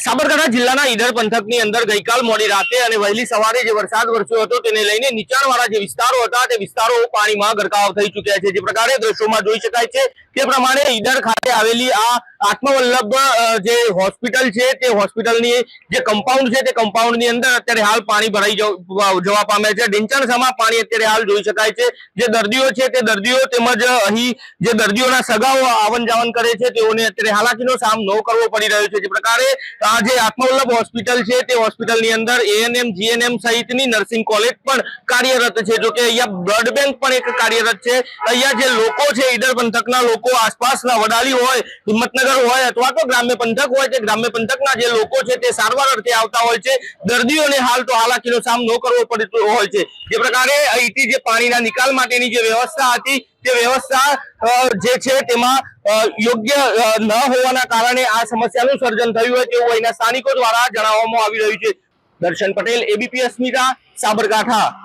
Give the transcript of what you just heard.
સાબરકાંઠા જિલ્લાના ઈડર પંથકની અંદર ગઈકાલ મોડી રાતે અને વહેલી સવારે જે વરસાદ વરસ્યો હતો તેને લઈને નીચાણવાળા જે વિસ્તારો હતા તે વિસ્તારો પાણીમાં ગરકાવ થઈ ચૂક્યા છે। જે પ્રકારે દ્રશ્યોમાં જોઈ શકાય છે તે પ્રમાણે ઈડર ખાતે આવેલી આ આત્મવલ્લભ જે હોસ્પિટલ છે તે હોસ્પિટલની જે કમ્પાઉન્ડ છે તે કમ્પાઉન્ડની અંદર અત્યારે હાલ પાણી ભરાઈ જવા પામ્યા છે। ઢીંચણસામાં પાણી અત્યારે હાલ જોઈ શકાય છે। જે દર્દીઓ છે તે દર્દીઓ તેમજ અહીં જે દર્દીઓના સગાઓ આવન જાવન કરે છે તેઓને અત્યારે હાલાકીનો સામનો કરવો પડી રહ્યો છે। જે પ્રકારે આ જે આત્મવલ્લભ હોસ્પિટલ છે તે હોસ્પિટલની અંદર એએનએમ જીએનએમ સહિતની નર્સિંગ કોલેજ પણ કાર્યરત છે। જો કે અહીંયા બ્લડ બેંક પણ એક કાર્યરત છે। અહીંયા જે લોકો છે ઈડર પંથકના લોકો આસપાસના વડાલી હોય હિંમતનગર હોય અથવા તો ગ્રામ્ય પંથક હોય તે ગ્રામ્ય પંથકના જે લોકો છે તે સારવાર અર્થે આવતા હોય છે। દર્દીઓને હાલ તો હાલાકીનો સામનો કરવો પડતો હોય છે। જે પ્રકારે અહીંથી જે પાણીના નિકાલ માટેની જે વ્યવસ્થા હતી તે વ્યવસ્થા જે છે તેમાં યોગ્ય ન હોવાના કારણે આ સમસ્યાનું સર્જન થયું હોય તેવું અહીંના સ્થાનિકો દ્વારા જણાવવામાં આવી રહ્યું છે। દર્શન પટેલ, એબીપી અસ્મિતા, સાબરકાંઠા।